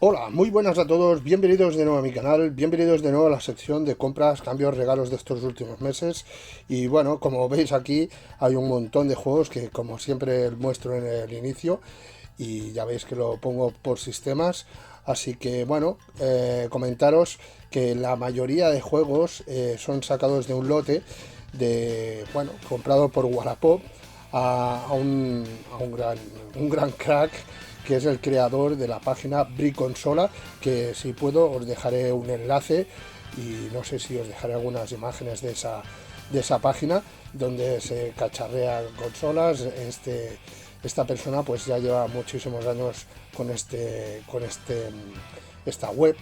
Hola, muy buenas a todos, bienvenidos de nuevo a mi canal, bienvenidos de nuevo a la sección de compras, cambios, regalos de estos últimos meses. Y bueno, como veis aquí hay un montón de juegos que como siempre muestro en el inicio y ya veis que lo pongo por sistemas. Así que bueno, comentaros que la mayoría de juegos son sacados de un lote de, bueno, comprado por Wallapop a un gran crack que es el creador de la página Briconsola, que si puedo os dejaré un enlace y no sé si os dejaré algunas imágenes de esa página donde se cacharrean consolas. Esta persona pues ya lleva muchísimos años esta web,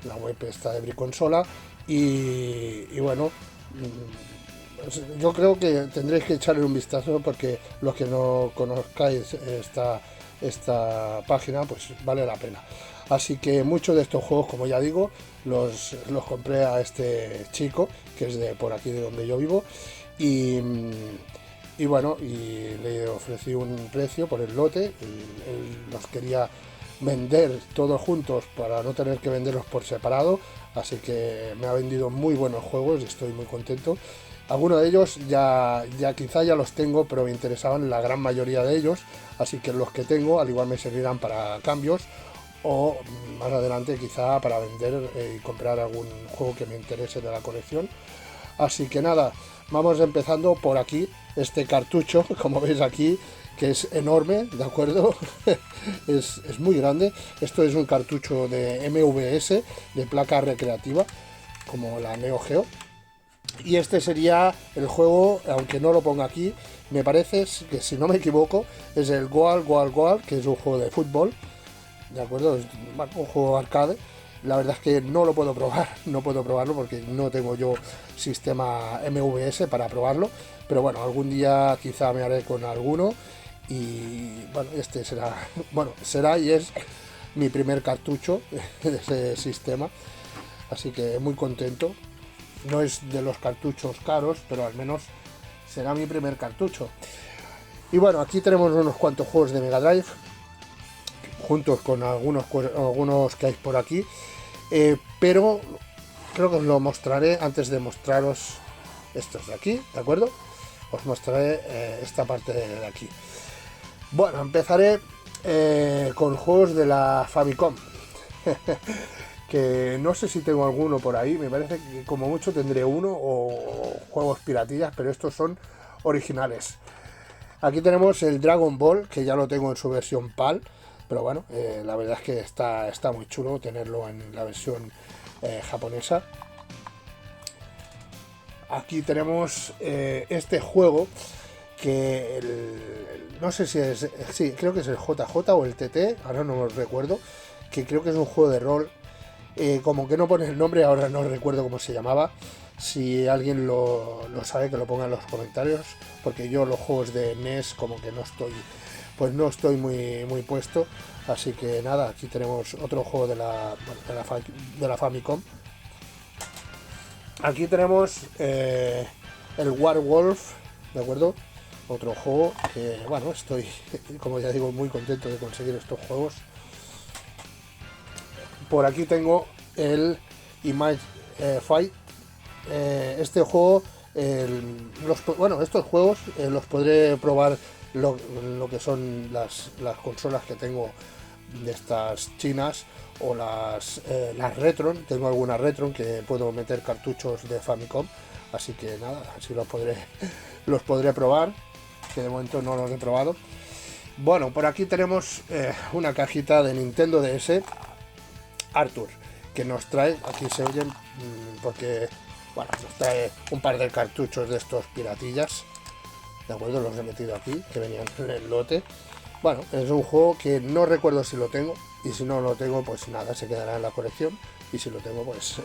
la web está de Briconsola y bueno, yo creo que tendréis que echarle un vistazo porque los que no conozcáis esta página pues vale la pena. Así que muchos de estos juegos, como ya digo, los compré a este chico que es de por aquí de donde yo vivo y bueno, y le ofrecí un precio por el lote. Él los quería vender todos juntos para no tener que venderlos por separado, así que me ha vendido muy buenos juegos y estoy muy contento. Algunos de ellos ya quizá ya los tengo, pero me interesaban la gran mayoría de ellos, así que los que tengo al igual me servirán para cambios o más adelante quizá para vender y comprar algún juego que me interese de la colección. Así que nada, vamos empezando por aquí, este cartucho, como veis aquí, que es enorme, ¿de acuerdo? es muy grande. Esto es un cartucho de MVS, de placa recreativa, como la Neo Geo. Y este sería el juego, aunque no lo ponga aquí, me parece que si no me equivoco, es el Goal, que es un juego de fútbol, ¿de acuerdo? Es un juego arcade. La verdad es que no lo puedo probar, no puedo probarlo porque no tengo yo sistema MVS para probarlo, pero bueno, algún día quizá me haré con alguno y bueno, este será, bueno, será y es mi primer cartucho de ese sistema, así que muy contento. No es de los cartuchos caros, pero al menos será mi primer cartucho. Y bueno, aquí tenemos unos cuantos juegos de Mega Drive, juntos con algunos que hay por aquí. Pero creo que os lo mostraré antes de mostraros estos de aquí, ¿de acuerdo? Os mostraré esta parte de aquí. Bueno, empezaré con juegos de la Famicom. Que no sé si tengo alguno por ahí, me parece que como mucho tendré uno o juegos piratillas, pero estos son originales. Aquí tenemos el Dragon Ball, que ya lo tengo en su versión PAL, pero bueno, la verdad es que está muy chulo tenerlo en la versión japonesa. Aquí tenemos este juego que no sé si es, sí, creo que es el JJ o el TT, ahora no lo recuerdo, que creo que es un juego de rol. Como que no pone el nombre, ahora no recuerdo cómo se llamaba. Si alguien lo sabe, que lo ponga en los comentarios, porque yo los juegos de NES como que no estoy muy puesto. Así que nada, aquí tenemos otro juego de la Famicom. Aquí tenemos el Warwolf, ¿de acuerdo? Otro juego que, bueno, estoy, como ya digo, muy contento de conseguir estos juegos. Por aquí tengo el Image Fight. Este juego, estos juegos los podré probar lo que son las consolas que tengo de estas chinas o las Retron. Tengo algunas Retron que puedo meter cartuchos de Famicom, así que nada, así los podré probar, que de momento no los he probado. Bueno, por aquí tenemos una cajita de Nintendo DS Arthur, que nos trae, aquí se oyen porque, bueno, nos trae un par de cartuchos de estos piratillas, de acuerdo, los he metido aquí, que venían en el lote. Bueno, es un juego que no recuerdo si lo tengo, y si no lo tengo, pues nada, se quedará en la colección, y si lo tengo, pues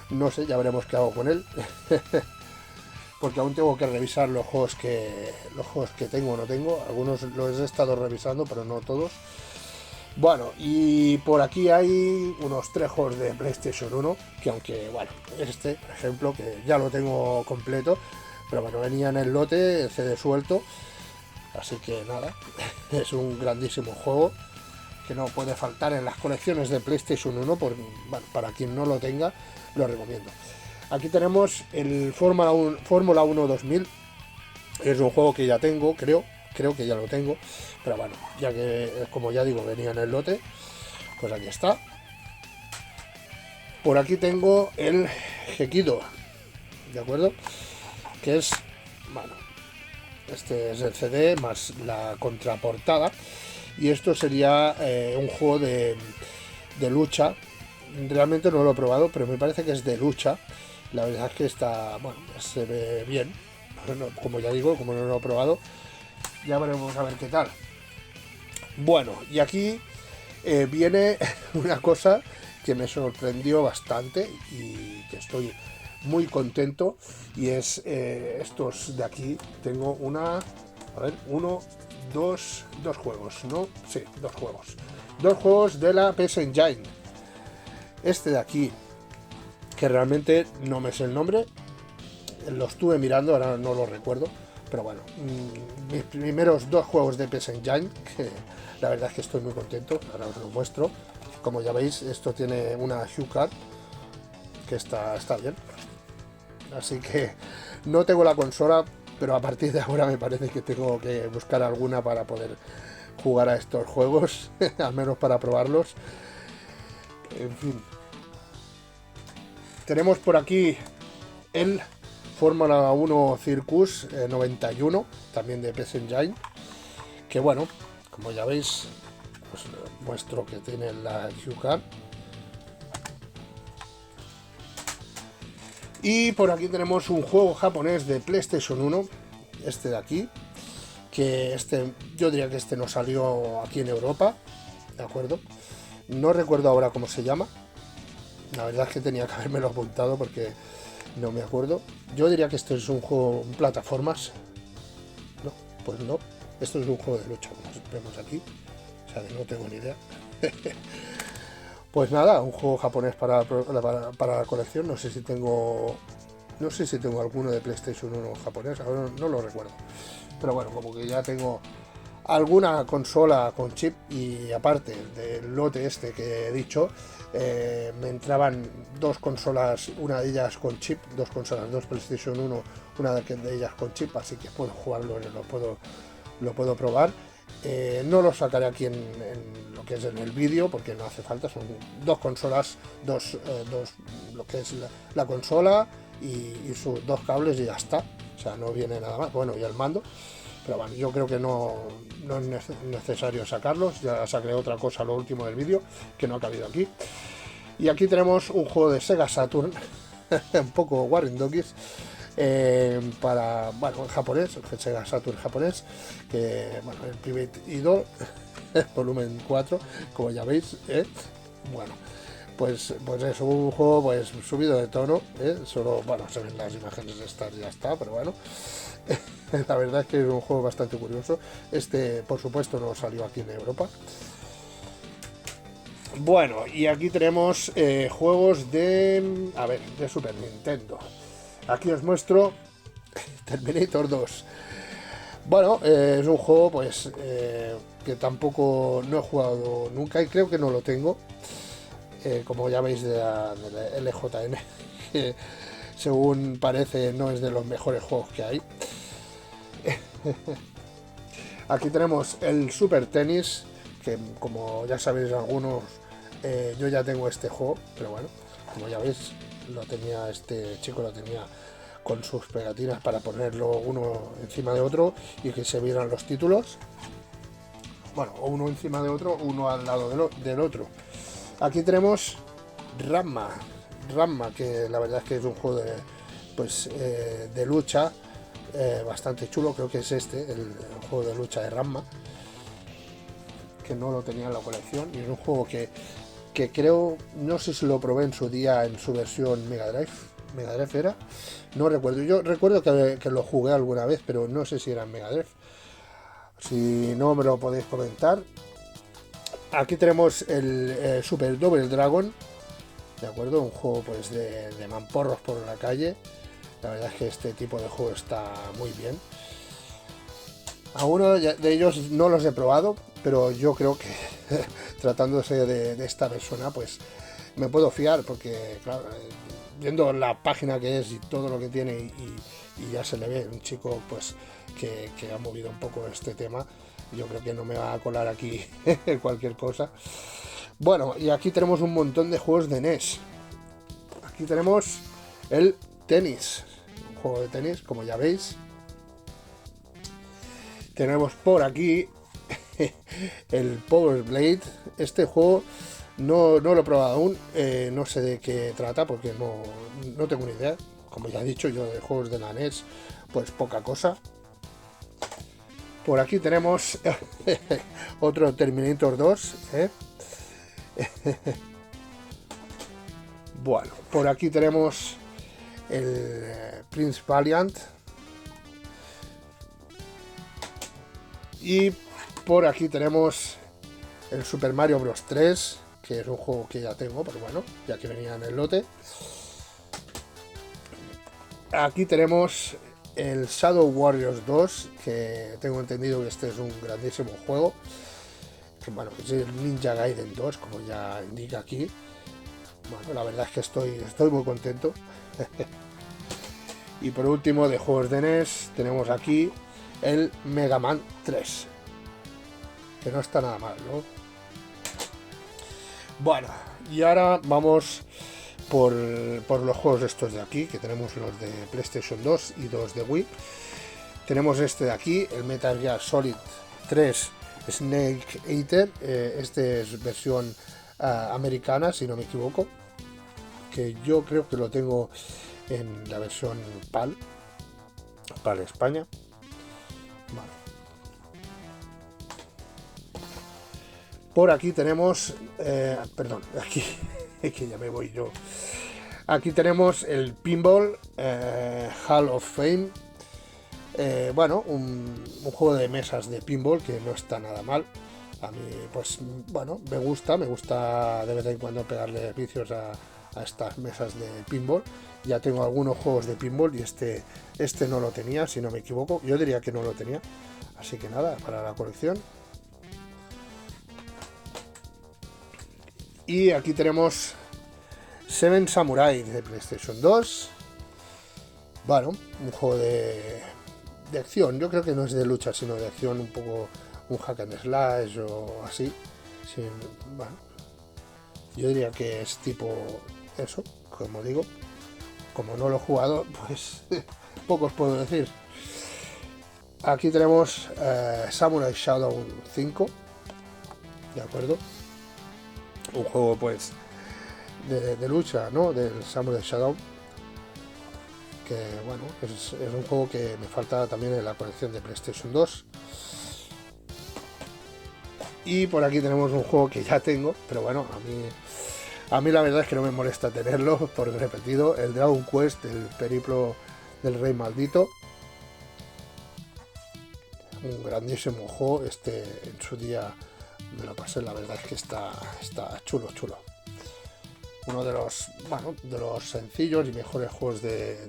no sé, ya veremos qué hago con él. Porque aún tengo que revisar los juegos que tengo o no tengo. Algunos los he estado revisando, pero no todos. Bueno, y por aquí hay unos 3 juegos de PlayStation 1, que aunque, bueno, este, por ejemplo, que ya lo tengo completo, pero bueno, venía en el lote, el CD suelto, así que nada, es un grandísimo juego. que no puede faltar en las colecciones de PlayStation 1, bueno, para quien no lo tenga, lo recomiendo. Aquí tenemos el Fórmula 1 2000, es un juego que ya tengo, creo que ya lo tengo, pero bueno, ya que, como ya digo, venía en el lote, pues aquí está. Por aquí tengo el Gekido, ¿de acuerdo? Que es, bueno, este es el CD más la contraportada, y esto sería un juego de lucha. Realmente no lo he probado, pero me parece que es de lucha. La verdad es que está, bueno, se ve bien. Como ya digo, como no lo he probado, ya veremos a ver qué tal. Bueno, y aquí viene una cosa que me sorprendió bastante y que estoy muy contento, y es estos de aquí. Tengo dos juegos, ¿no? Sí, dos juegos de la PS Engine. Este de aquí, que realmente no me sé el nombre, lo estuve mirando, ahora no lo recuerdo, pero bueno, mis primeros dos juegos de PS Engine, que la verdad es que estoy muy contento. Ahora os lo muestro. Como ya veis, esto tiene una HuCard que está bien, así que no tengo la consola, pero a partir de ahora me parece que tengo que buscar alguna para poder jugar a estos juegos, al menos para probarlos. En fin, tenemos por aquí el Fórmula 1 Circus 91, también de PS Engine, que bueno, como ya veis, pues muestro que tiene la HuCard. Y por aquí tenemos un juego japonés de PlayStation 1, este de aquí, que yo diría que este no salió aquí en Europa, ¿de acuerdo? No recuerdo ahora cómo se llama, la verdad es que tenía que habérmelo apuntado porque no me acuerdo. Yo diría que este es un juego en plataformas. No, pues no, esto es un juego de lucha, como vemos aquí, o sea, no tengo ni idea. Pues nada, un juego japonés para la colección. No sé si tengo alguno de PlayStation 1 japonés, ahora no lo recuerdo. Pero bueno, como que ya tengo alguna consola con chip, y aparte del lote este que he dicho, me entraban dos consolas, una de ellas con chip, dos PlayStation 1, una de ellas con chip, así que puedo jugarlo, lo puedo probar. No lo sacaré aquí en lo que es en el vídeo, porque no hace falta. Son dos consolas, lo que es la consola y sus dos cables, y ya está. O sea, no viene nada más. Bueno, y el mando, pero bueno, yo creo que no es necesario sacarlos. Ya sacaré otra cosa lo último del vídeo, que no ha cabido aquí. Y aquí tenemos un juego de Sega Saturn, un poco Warren Doggies, para, bueno, en japonés, el Sega Saturn japonés, que, bueno, el Private Idol, volumen 4, como ya veis, bueno, pues es un juego pues subido de tono, solo, bueno, se ven las imágenes de estas y ya está, pero bueno, la verdad es que es un juego bastante curioso. Este, por supuesto, no salió aquí en Europa. Bueno, y aquí tenemos juegos de Super Nintendo. Aquí os muestro Terminator 2. Bueno, es un juego pues que tampoco no he jugado nunca, y creo que no lo tengo. Como ya veis, de la LJN, que según parece no es de los mejores juegos que hay. Aquí tenemos el Super Tennis, que como ya sabéis algunos, yo ya tengo este juego, pero bueno, como ya veis, este chico lo tenía con sus pegatinas para ponerlo uno encima de otro y que se vieran los títulos. Bueno, o uno encima de otro, uno al lado del otro. Aquí tenemos Ramma, que la verdad es que es un juego de lucha bastante chulo. Creo que es el juego de lucha de Ramma, que no lo tenía en la colección, y es un juego que creo, no sé si lo probé en su día en su versión Mega Drive era, no recuerdo. Yo recuerdo que lo jugué alguna vez, pero no sé si era en Mega Drive. Si no, me lo podéis comentar. Aquí tenemos el Super Double Dragon, de acuerdo, un juego pues de mamporros por la calle. La verdad es que este tipo de juego está muy bien. A uno de ellos no los he probado, pero yo creo que tratándose de esta persona, pues me puedo fiar, porque claro, viendo la página que es y todo lo que tiene y ya se le ve un chico pues que ha movido un poco este tema. Yo creo que no me va a colar aquí cualquier cosa. Bueno, y aquí tenemos un montón de juegos de NES. Aquí tenemos el tenis, un juego de tenis, como ya veis. Tenemos por aquí el Power Blade. Este juego no lo he probado aún, no sé de qué trata porque no tengo ni idea. Como ya he dicho, yo de juegos de la NES, pues poca cosa. Por aquí tenemos otro Terminator 2. Bueno, por aquí tenemos el Prince Valiant. Y por aquí tenemos el Super Mario Bros. 3, que es un juego que ya tengo, pero bueno, ya que venía en el lote. Aquí tenemos el Shadow Warriors 2, que tengo entendido que este es un grandísimo juego. Que, bueno, es el Ninja Gaiden 2, como ya indica aquí. Bueno, la verdad es que estoy muy contento. Y por último, de juegos de NES, tenemos aquí el Mega Man 3, que no está nada mal, ¿no? Bueno, y ahora vamos por los juegos estos de aquí, que tenemos los de PlayStation 2 y 2 de Wii. Tenemos este de aquí, el Metal Gear Solid 3 Snake Eater. Este es versión americana, si no me equivoco, que yo creo que lo tengo en la versión PAL España. Vale. Por aquí tenemos, perdón, aquí que ya me voy yo. Aquí tenemos el Pinball Hall of Fame. Bueno, un juego de mesas de pinball que no está nada mal. A mí, pues bueno, me gusta de vez en cuando pegarle vicios a estas mesas de pinball. Ya tengo algunos juegos de pinball y este no lo tenía, si no me equivoco. Yo diría que no lo tenía. Así que nada, para la colección. Y aquí tenemos Seven Samurai de PlayStation 2. Bueno, un juego de acción. Yo creo que no es de lucha, sino de acción, un poco un hack and slash o así. Sí, bueno, yo diría que es tipo eso, como digo. Como no lo he jugado, pues poco os puedo decir. Aquí tenemos Samurai Shodown 5, de acuerdo. Un juego pues de lucha, ¿no? Del Samurai Shodown, que bueno, es un juego que me falta también en la colección de PlayStation 2. Y por aquí tenemos un juego que ya tengo, pero bueno, a mí la verdad es que no me molesta tenerlo por repetido, el Dragon Quest, el periplo del rey maldito. Un grandísimo juego, en su día me lo pasé, la verdad es que está chulo. Uno de los sencillos y mejores juegos de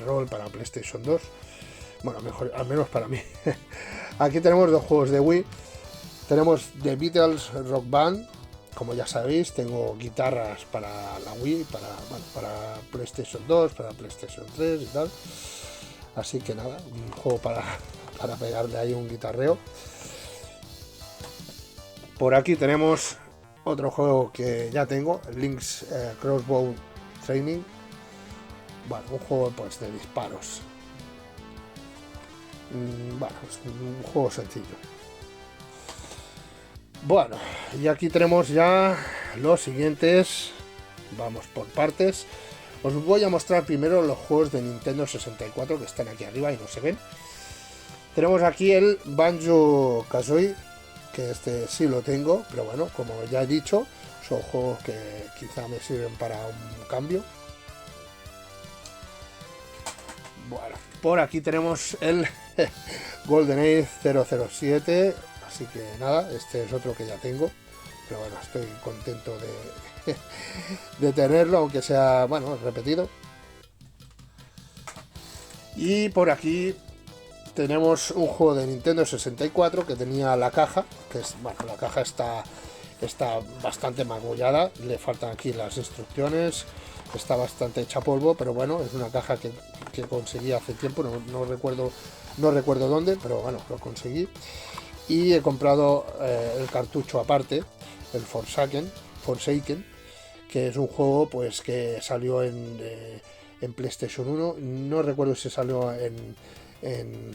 rol para PlayStation 2. Bueno, mejor, al menos para mí. Aquí tenemos dos juegos de Wii. Tenemos The Beatles Rock Band. Como ya sabéis, tengo guitarras para la Wii, para PlayStation 2, para PlayStation 3 y tal. Así que nada, un juego para pegarle ahí un guitarreo. Por aquí tenemos otro juego que ya tengo, Link's Crossbow Training. Bueno, un juego pues de disparos. Bueno, es un juego sencillo. Bueno, y aquí tenemos ya los siguientes. Vamos por partes. Os voy a mostrar primero los juegos de Nintendo 64 que están aquí arriba y no se ven. Tenemos aquí el Banjo-Kazooie, que este sí lo tengo, pero bueno, como ya he dicho, son juegos que quizá me sirven para un cambio. Bueno, por aquí tenemos el GoldenEye 007, así que nada, este es otro que ya tengo, pero bueno, estoy contento de tenerlo, aunque sea, bueno, repetido. Y por aquí tenemos un juego de Nintendo 64 que tenía la caja, que es, bueno, la caja está está bastante magullada, le faltan aquí las instrucciones, está bastante hecha polvo, pero bueno, es una caja que conseguí hace tiempo, no recuerdo dónde, pero bueno, lo conseguí. Y he comprado el cartucho aparte, el Forsaken, que es un juego pues que salió en PlayStation 1, no recuerdo si salió en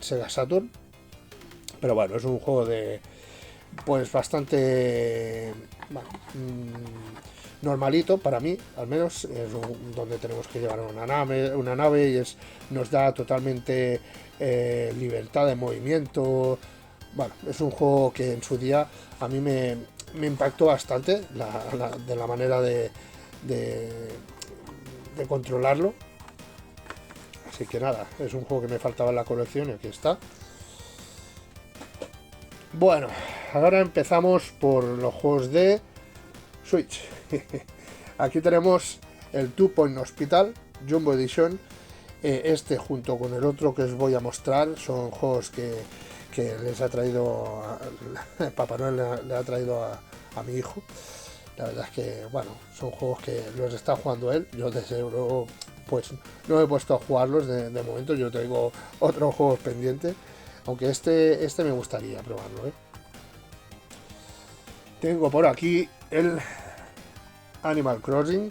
Sega Saturn, pero bueno, es un juego de pues bastante bueno, normalito para mí, al menos es donde tenemos que llevar una nave y nos da totalmente libertad de movimiento. Bueno, es un juego que en su día a mí me impactó bastante de la manera de controlarlo. Así que nada, es un juego que me faltaba en la colección y aquí está. Bueno, ahora empezamos por los juegos de Switch. Aquí tenemos el Two Point Hospital Jumbo Edition. Este junto con el otro que os voy a mostrar son juegos que les ha traído Papá Noel le ha traído a mi hijo. La verdad es que bueno, son juegos que los está jugando él. Yo desde luego pues no me he puesto a jugarlos de momento. Yo tengo otros juegos pendientes, aunque este me gustaría probarlo, ¿eh? Tengo por aquí el Animal Crossing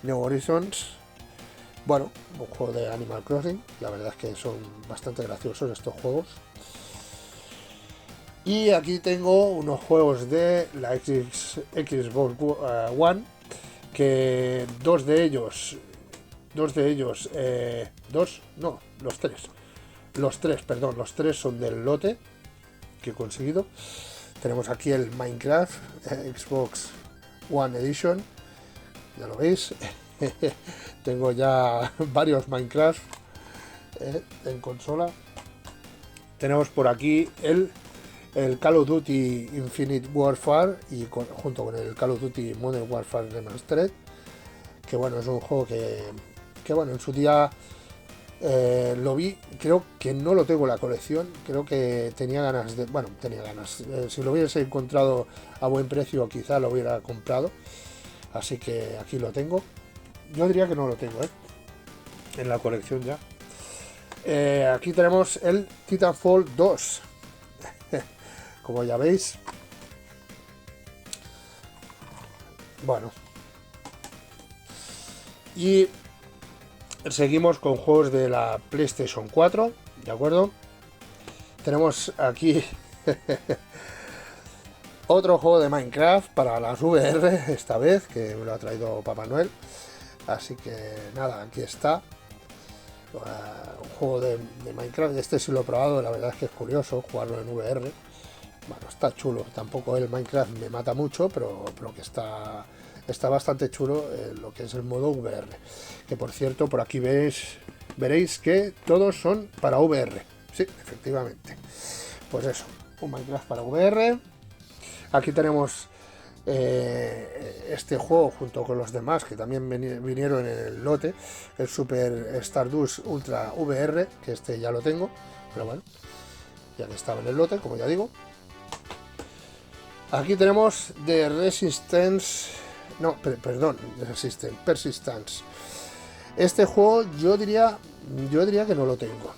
New Horizons. Bueno, un juego de Animal Crossing. La verdad es que son bastante graciosos estos juegos. Y aquí tengo unos juegos de la Xbox One, que los tres son del lote que he conseguido. Tenemos aquí el Minecraft Xbox One Edition, ya lo veis. Tengo ya varios Minecraft en consola. Tenemos por aquí el Call of Duty Infinite Warfare y junto con el Call of Duty Modern Warfare Remastered, que bueno, es un juego que bueno, en su día lo vi, creo que no lo tengo en la colección, creo que tenía ganas, si lo hubiese encontrado a buen precio quizá lo hubiera comprado, así que aquí lo tengo. Yo diría que no lo tengo en la colección ya. Aquí tenemos el Titanfall 2. Como ya veis, bueno, y seguimos con juegos de la PlayStation 4, ¿de acuerdo? Tenemos aquí otro juego de Minecraft para las VR, esta vez, que me lo ha traído Papá Noel. Así que nada, aquí está. Un juego de Minecraft, este sí lo he probado, la verdad es que es curioso jugarlo en VR. Bueno, está chulo, tampoco el Minecraft me mata mucho, pero que está bastante chulo lo que es el modo VR. Que por cierto, por aquí veréis que todos son para VR. Sí, efectivamente. Pues eso, un Minecraft para VR. Aquí tenemos este juego junto con los demás que también vinieron en el lote, el Super Stardust Ultra VR, que este ya lo tengo, pero bueno, ya que estaba en el lote, como ya digo. Aquí tenemos The Persistence. Este juego yo diría que no lo tengo.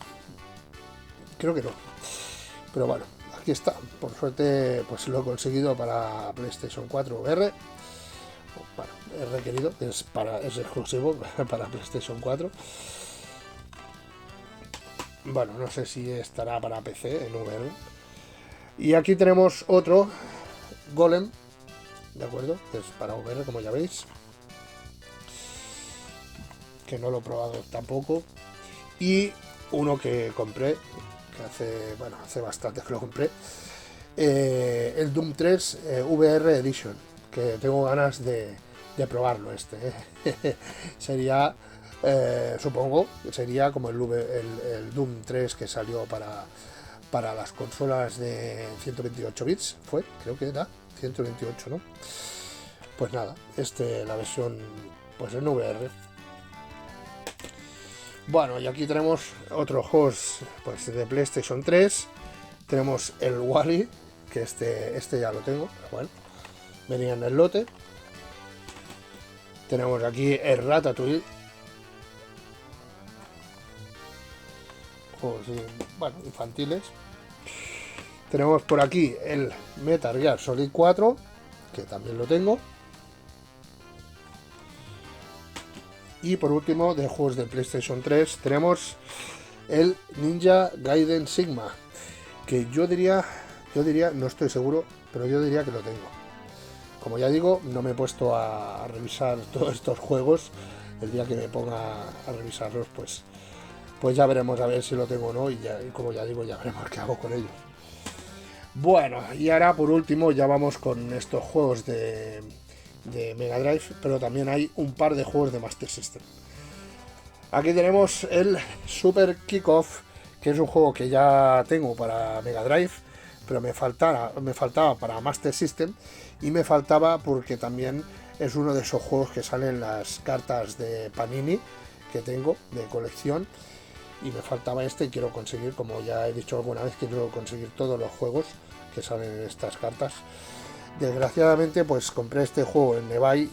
Creo que no. Pero bueno, aquí está. Por suerte, pues lo he conseguido para PlayStation 4 VR. Bueno, he requerido, es exclusivo para PlayStation 4. Bueno, no sé si estará para PC en VR. Y aquí tenemos otro Golem, de acuerdo, que es para VR, como ya veis, que no lo he probado tampoco. Y uno que compré, que hace bastante que lo compré, el Doom 3 VR Edition, que tengo ganas de probarlo. Sería, supongo, sería como el Doom 3 que salió para las consolas de 128 bits, creo que era 128, ¿no? Pues nada, la versión pues en VR. Bueno, y aquí tenemos otros juegos pues de PlayStation 3. Tenemos el Wall-E, que este ya lo tengo, pero bueno. venía en el lote. Tenemos aquí el Ratatouille. Juegos, bueno, infantiles. Tenemos por aquí el Metal Gear Solid 4, que también lo tengo. Y por último, de juegos de PlayStation 3, tenemos el Ninja Gaiden Sigma, que yo diría, no estoy seguro, pero yo diría que lo tengo. Como ya digo, no me he puesto a revisar todos estos juegos. El día que me ponga a revisarlos, pues ya veremos a ver si lo tengo o no. Y como ya digo, ya veremos qué hago con ellos. Bueno, y ahora por último ya vamos con estos juegos de Mega Drive, pero también hay un par de juegos de Master System. Aquí tenemos el Super Kick-Off, que es un juego que ya tengo para Mega Drive, pero me faltaba para Master System, y me faltaba porque también es uno de esos juegos que salen las cartas de Panini que tengo de colección, y me faltaba este y quiero conseguir, como ya he dicho alguna vez, quiero conseguir todos los juegos que salen en estas cartas. Desgraciadamente pues compré este juego en eBay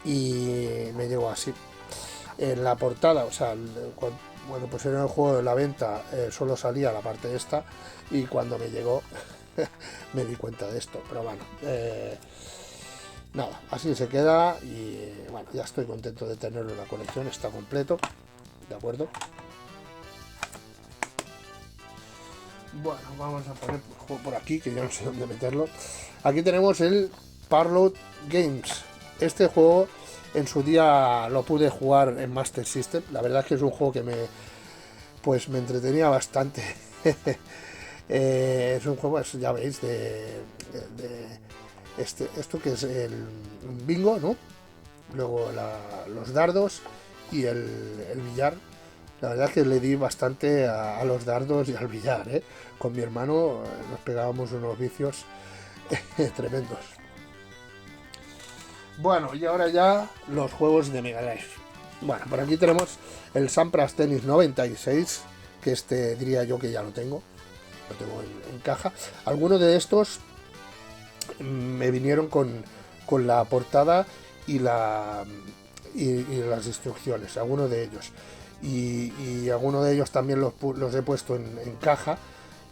y me llegó así. En la portada, o sea, cuando pusieron el juego en la venta, solo salía la parte esta, y cuando me llegó me di cuenta de esto, pero bueno, nada, así se queda. Y bueno, ya estoy contento de tenerlo en la colección, está completo, de acuerdo. Bueno, vamos a poner el juego por aquí, que ya no sé dónde meterlo. Aquí tenemos el Parload Games. Este juego en su día lo pude jugar en Master System. La verdad es que es un juego que me entretenía bastante. Es un juego, pues, ya veis, esto que es el bingo, ¿no? Luego los dardos y el billar. La verdad es que le di bastante a los dardos y al billar, ¿eh? Con mi hermano nos pegábamos unos vicios tremendos. Bueno, y ahora ya los juegos de Mega Drive. Bueno, por aquí tenemos el Sampras Tennis 96, que este diría yo que ya lo tengo en caja. Algunos de estos me vinieron con la portada y las instrucciones, algunos de ellos. Y algunos de ellos también los he puesto en caja,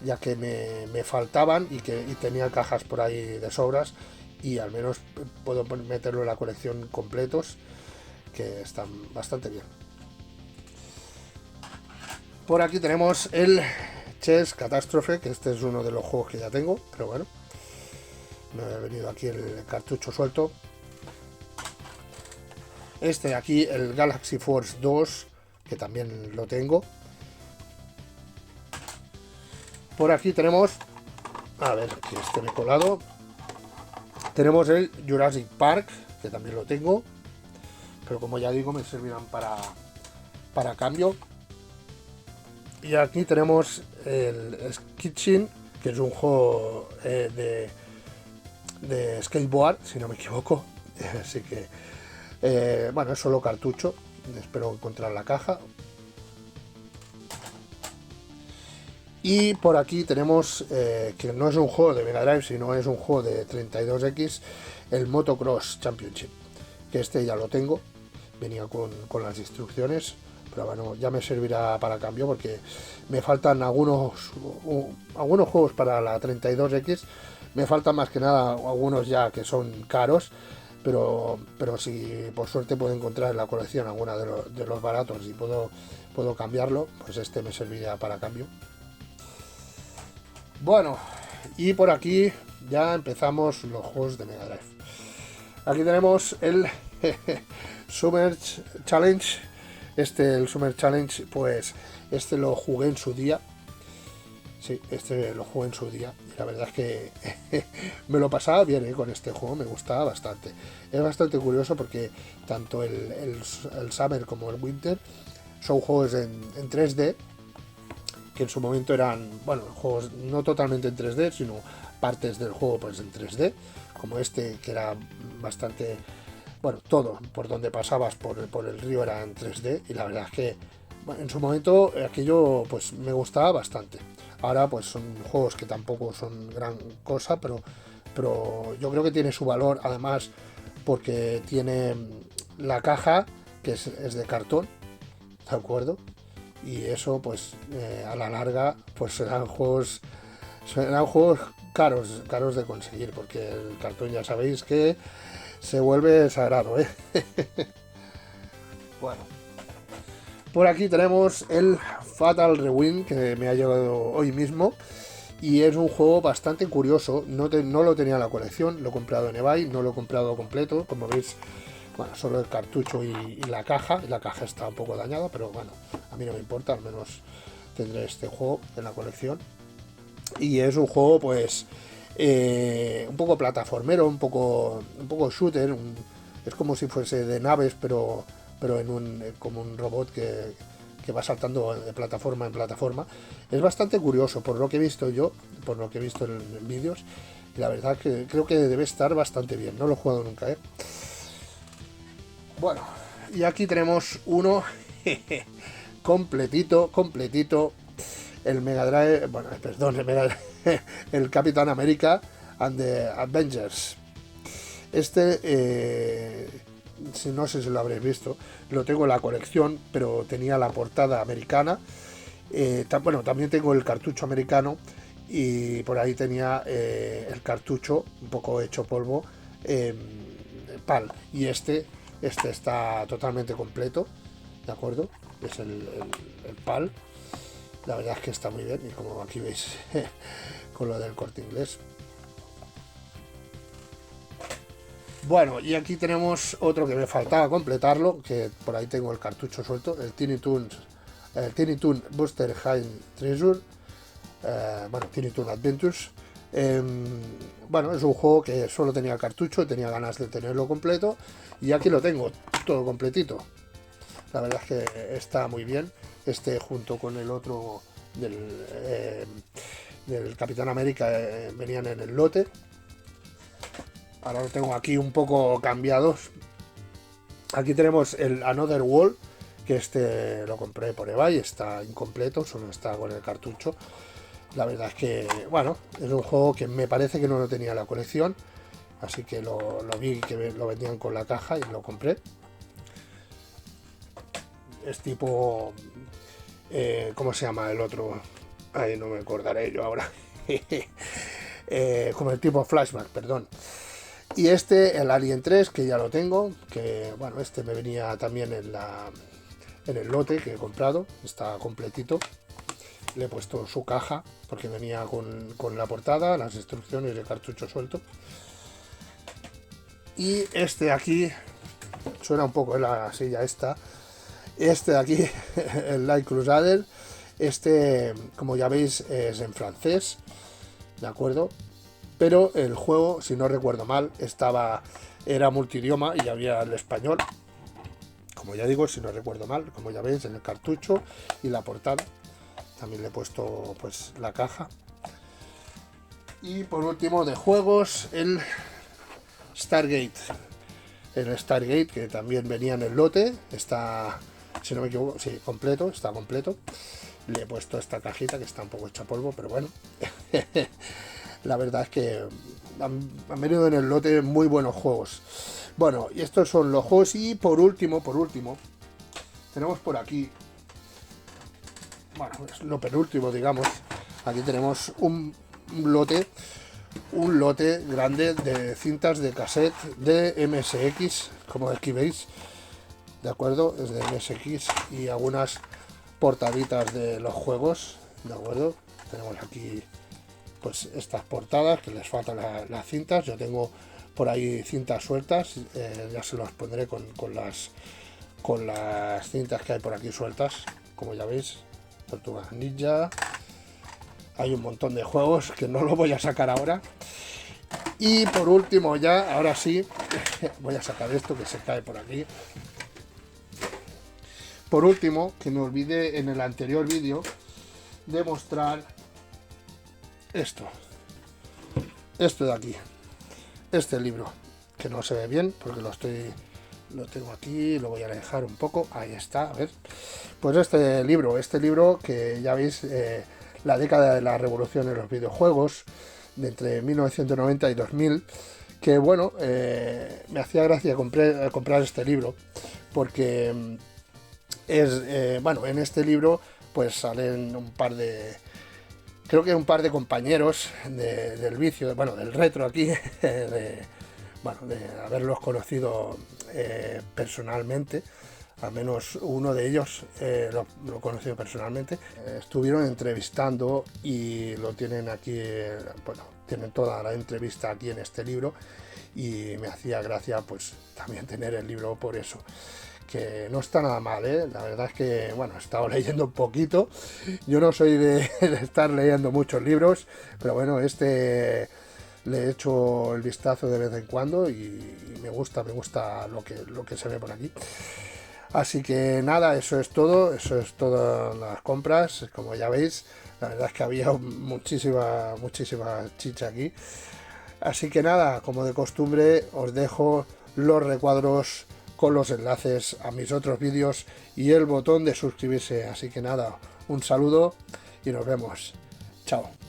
ya que me faltaban y tenía cajas por ahí de sobras, y al menos puedo meterlo en la colección completos, que están bastante bien. Por aquí tenemos el Chess Catastrophe, que este es uno de los juegos que ya tengo, pero bueno, me ha venido aquí el cartucho suelto. Este de aquí, el Galaxy Force 2, que también lo tengo. Por aquí tenemos, a ver, que este me he colado, tenemos el Jurassic Park, que también lo tengo, pero como ya digo, me servirán para cambio. Y aquí tenemos el Skitchin, que es un juego de skateboard, si no me equivoco. Así que, bueno, es solo cartucho. Espero encontrar la caja. Y por aquí tenemos, que no es un juego de Mega Drive, sino es un juego de 32X, el Motocross Championship, que este ya lo tengo, venía con las instrucciones, pero bueno, ya me servirá para cambio, porque me faltan algunos juegos para la 32X, me faltan más que nada algunos ya que son caros, pero si por suerte puedo encontrar en la colección alguna de los baratos y puedo cambiarlo, pues este me serviría para cambio. Bueno, y por aquí ya empezamos los juegos de Mega Drive. Aquí tenemos el Summer Challenge. El Summer Challenge, pues este lo jugué en su día. Sí, este lo jugué en su día. Y la verdad es que me lo pasaba bien, con este juego, me gustaba bastante. Es bastante curioso porque tanto el Summer como el Winter son juegos en 3D, que en su momento eran, bueno, juegos no totalmente en 3D, sino partes del juego pues en 3D, como este, que era bastante, bueno, todo por donde pasabas por el río era en 3D, y la verdad es que bueno, en su momento aquello pues me gustaba bastante. Ahora pues son juegos que tampoco son gran cosa, pero pero yo creo que tiene su valor, además, porque tiene la caja, que es de cartón, ¿de acuerdo? Y eso, pues, a la larga, pues serán juegos caros de conseguir, porque el cartón ya sabéis que se vuelve sagrado, ¿eh? Bueno, por aquí tenemos el Fatal Rewind, que me ha llegado hoy mismo, y es un juego bastante curioso. No lo tenía en la colección, lo he comprado en eBay, no lo he comprado completo, como veis. Bueno, solo el cartucho y la caja. La caja está un poco dañada, pero bueno, a mí no me importa, al menos tendré este juego en la colección. Y es un juego, pues, un poco plataformero, un poco shooter. Es como si fuese de naves, pero como un robot que va saltando de plataforma en plataforma. Es bastante curioso, por lo que he visto yo, por lo que he visto en vídeos. Y la verdad que creo que debe estar bastante bien. No lo he jugado nunca, ¿eh? Bueno, y aquí tenemos uno completito, el Mega Drive, bueno, perdón, el Capitán América and the Avengers. No sé si lo habréis visto, lo tengo en la colección, pero tenía la portada americana. Bueno, también tengo el cartucho americano, y por ahí tenía el cartucho un poco hecho polvo, PAL, y este está totalmente completo, ¿de acuerdo? Es el PAL. La verdad es que está muy bien, y como aquí veis con lo del Corte Inglés. Bueno, y aquí tenemos otro que me faltaba completarlo, que por ahí tengo el cartucho suelto, el Tiny Toon Buster High Treasure, bueno, Tiny Toon Adventures. Bueno, es un juego que solo tenía cartucho, tenía ganas de tenerlo completo, y aquí lo tengo todo completito. La verdad es que está muy bien. Junto con el otro del Capitán América venían en el lote. Ahora lo tengo aquí un poco cambiados. Aquí tenemos el Another World, que lo compré por eBay, está incompleto, solo está con el cartucho. La verdad es que, bueno, es un juego que me parece que no lo tenía en la colección, así que lo vi que lo vendían con la caja y lo compré. Es tipo... ¿cómo se llama el otro? Ahí no me acordaré yo ahora. Como el tipo Flashback, perdón. Y el Alien 3, que ya lo tengo, que bueno, me venía también en el lote que he comprado, está completito. Le he puesto su caja, porque venía con la portada, las instrucciones y el cartucho suelto. Y aquí, suena un poco en la silla esta. De aquí, el Light Crusader, como ya veis, es en francés, ¿de acuerdo? Pero el juego, si no recuerdo mal, era multidioma y había el español, como ya digo, si no recuerdo mal, como ya veis, en el cartucho y la portada. También le he puesto, pues, la caja. Y por último, de juegos, el Stargate. El Stargate, que también venía en el lote, está... Si no me equivoco, sí, completo, está completo. Le he puesto esta cajita que está un poco hecha polvo, pero bueno. La verdad es que han venido en el lote muy buenos juegos. Bueno, y estos son los juegos. Y por último, tenemos por aquí, bueno, es lo penúltimo, digamos. Aquí tenemos un lote grande de cintas de cassette de MSX, como aquí veis. De acuerdo, es de MSX, y algunas portaditas de los juegos, de acuerdo. Tenemos aquí, pues, estas portadas, que les faltan las cintas. Yo tengo por ahí cintas sueltas, ya se las pondré con las cintas que hay por aquí sueltas, como ya veis. Tortugas Ninja, hay un montón de juegos que no lo voy a sacar ahora. Y por último, ya, ahora sí, voy a sacar esto que se cae por aquí. Por último, que me olvidé en el anterior vídeo de mostrar esto de aquí, este libro, que no se ve bien porque lo tengo aquí, lo voy a alejar un poco, ahí está, a ver. Pues este libro que ya veis, la década de la revolución en los videojuegos, de entre 1990 y 2000, que bueno, me hacía gracia comprar este libro, porque bueno, en este libro pues salen creo que un par de compañeros del vicio, bueno, del retro aquí, de haberlos conocido personalmente. Al menos uno de ellos lo he conocido personalmente. Estuvieron entrevistando y lo tienen aquí, bueno, tienen toda la entrevista aquí en este libro, y me hacía gracia pues también tener el libro por eso. Que no está nada mal, ¿eh? La verdad es que, bueno, he estado leyendo un poquito. Yo no soy de estar leyendo muchos libros, pero bueno, le he hecho el vistazo de vez en cuando y me gusta lo que se ve por aquí. Así que nada, eso es todas las compras, como ya veis. La verdad es que había muchísima chicha aquí. Así que nada, como de costumbre, os dejo los recuadros con los enlaces a mis otros vídeos y el botón de suscribirse. Así que nada, un saludo y nos vemos. Chao.